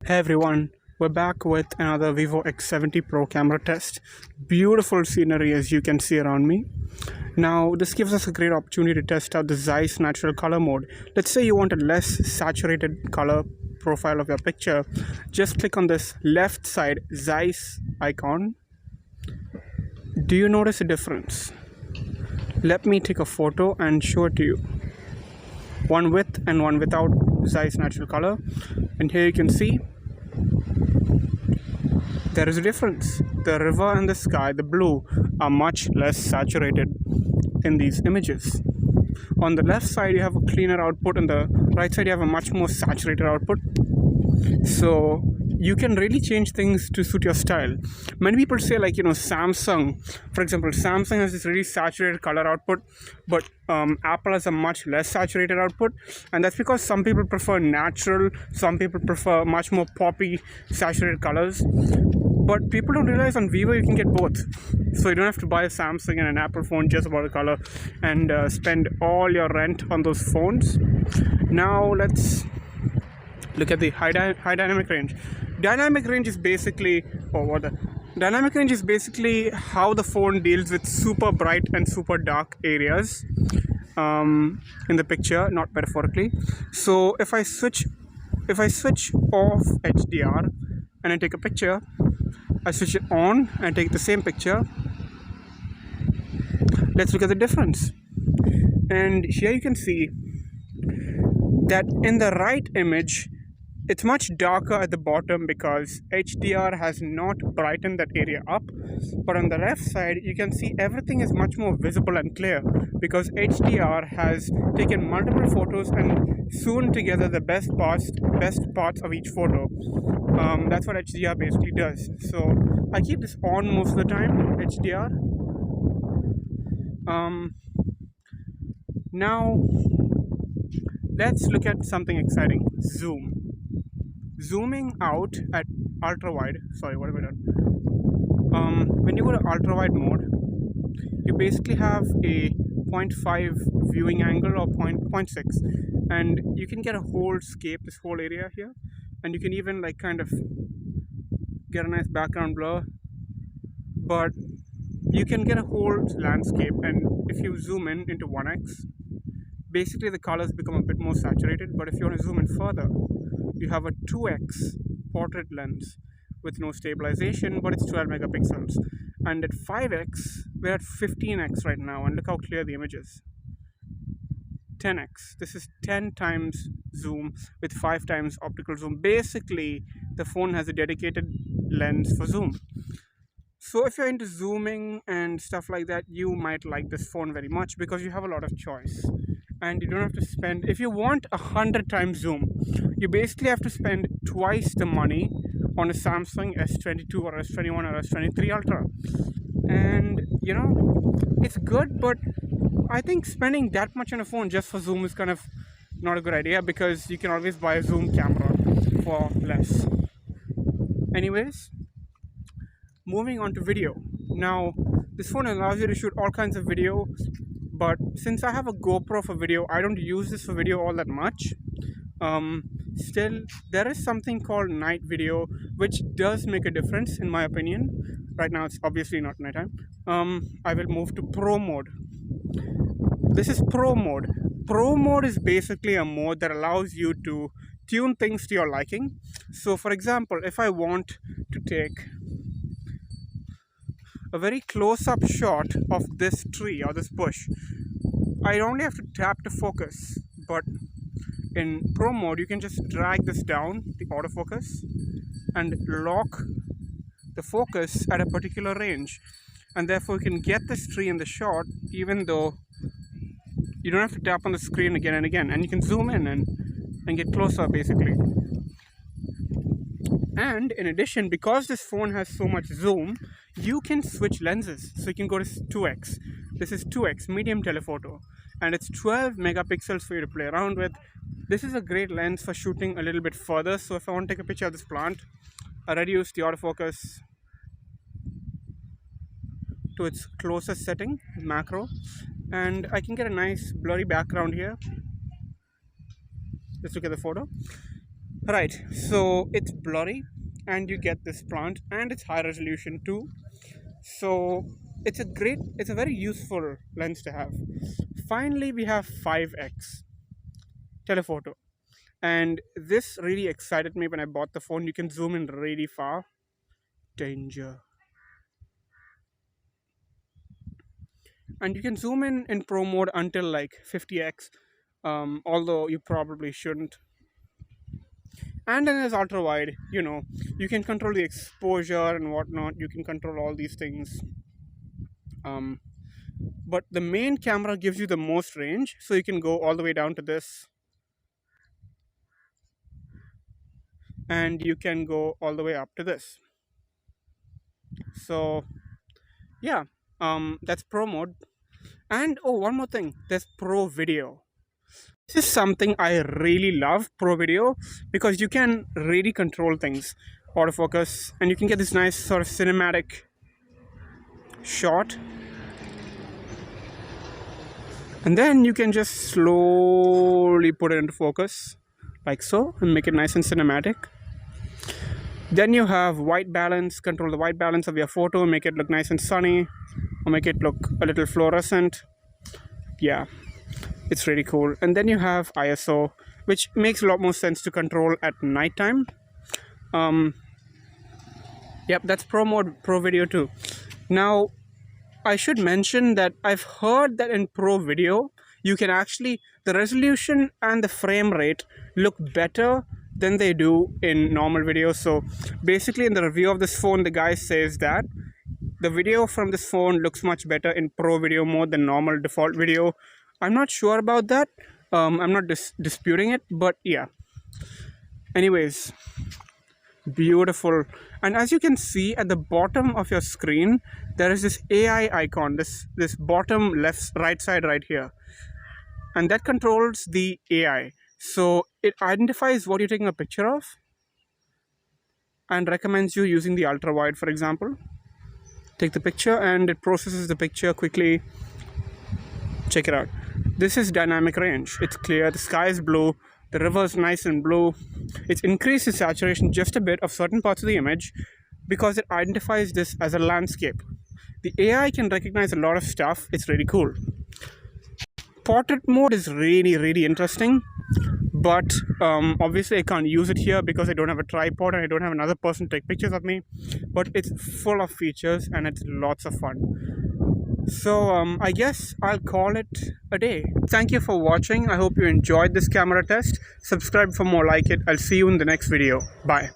Hey everyone, we're back with another Vivo X70 Pro camera test. Beautiful scenery as you can see around me. Now this gives us a great opportunity to test out the Zeiss natural color mode. Let's say you want a less saturated color profile of your picture. Just click on this left side Zeiss icon. Do you notice a difference? Let me take a photo and show it to you. One with and one without Zeiss natural color, and here you can see there is a difference. The river and the sky, the blue, are much less saturated in these images. On the left side you have a cleaner output, and the right side you have a much more saturated output. So you can really change things to suit your style. Many people say, like, Samsung, for example, Samsung has this really saturated color output, but Apple has a much less saturated output, and that's because some people prefer natural, some people prefer much more poppy saturated colors. But people don't realize on Vivo you can get both. So you don't have to buy a Samsung and an Apple phone just about a color and spend all your rent on those phones. Now let's look at the high dynamic range. Dynamic range is basically dynamic range is basically how the phone deals with super bright and super dark areas in the picture, not metaphorically. So if I switch off HDR and I take a picture, I switch it on and take the same picture. Let's look at the difference. And here you can see that in the right image it's much darker at the bottom because HDR has not brightened that area up. But on the left side you can see everything is much more visible and clear because HDR has taken multiple photos and sewn together the best parts of each photo. That's what HDR basically does. So I keep this on most of the time, HDR. Now let's look at something exciting. Zooming out at ultra wide. Sorry, what have I done? When you go to ultra wide mode, you basically have a 0.5 viewing angle or 0.6, and you can get a whole scape, this whole area here, and you can even like kind of get a nice background blur, but you can get a whole landscape. And if you zoom in into 1x, basically the colors become a bit more saturated. But if you want to zoom in further, you have a 2x portrait lens with no stabilization, but it's 12 megapixels. And at 5x, we're at 15x right now, and look how clear the image is. 10x. This is 10 times zoom with 5 times optical zoom. Basically, the phone has a dedicated lens for zoom. So if you're into zooming and stuff like that, you might like this phone very much because you have a lot of choice. And you don't have to spend, if you want 100 times zoom, you basically have to spend twice the money on a Samsung S22 or S21 or S23 Ultra. And it's good, but I think spending that much on a phone just for zoom is kind of not a good idea because you can always buy a zoom camera for less. Anyways, moving on to video. Now this phone allows you to shoot all kinds of video, but since I have a GoPro for video, I don't use this for video all that much. Still, there is something called night video, which does make a difference in my opinion. Right now it's obviously not nighttime. I will move to Pro mode. This is Pro mode. Pro mode is basically a mode that allows you to tune things to your liking. So for example, if I want to take a very close-up shot of this tree or this bush, I only have to tap to focus. But in Pro mode, you can just drag this down, the autofocus, and lock the focus at a particular range, and therefore you can get this tree in the shot even though you don't have to tap on the screen again and again, and you can zoom in and get closer basically. And in addition, because this phone has so much zoom, you can switch lenses. So you can go to 2x. This is 2x, medium telephoto, and it's 12 megapixels for you to play around with. This is a great lens for shooting a little bit further. So if I want to take a picture of this plant, I reduce the autofocus to its closest setting, macro, and I can get a nice blurry background here. Let's look at the photo. Right, so it's blurry and you get this plant and it's high resolution too. So it's a very useful lens to have. Finally, we have 5x telephoto. And this really excited me when I bought the phone. You can zoom in really far. Danger. And you can zoom in pro mode until like 50x, although you probably shouldn't. And then there's ultra wide. You can control the exposure and whatnot. You can control all these things. Um, but the main camera gives you the most range, so you can go all the way down to this, and you can go all the way up to this. So yeah, that's pro mode. And oh, one more thing, there's pro video. This is something I really love, pro video, because you can really control things, autofocus, and you can get this nice sort of cinematic shot. And then you can just slowly put it into focus, like so, and make it nice and cinematic. Then you have white balance, control the white balance of your photo, make it look nice and sunny, or make it look a little fluorescent. Yeah, it's really cool. And then you have ISO, which makes a lot more sense to control at nighttime. Yep, that's pro mode, pro video too. Now, I should mention that I've heard that in pro video, you can actually, the resolution and the frame rate look better than they do in normal video. So basically in the review of this phone, the guy says that the video from this phone looks much better in pro video mode than normal default video. I'm not sure about that. I'm not disputing it, but yeah. Anyways, beautiful. And as you can see at the bottom of your screen, there is this AI icon, this bottom right side right here, and that controls the AI. So it identifies what you're taking a picture of and recommends you using the ultra wide, for example. Take the picture and it processes the picture quickly. Check it out. This is dynamic range. It's clear, the sky is blue, the river is nice and blue. It's increased the saturation just a bit of certain parts of the image because it identifies this as a landscape. The AI can recognize a lot of stuff. It's really cool. Portrait mode is really interesting, but obviously I can't use it here because I don't have a tripod and I don't have another person to take pictures of me. But it's full of features and it's lots of fun. So I guess I'll call it a day. Thank you for watching. I hope you enjoyed this camera test. Subscribe for more like it. I'll see you in the next video. Bye.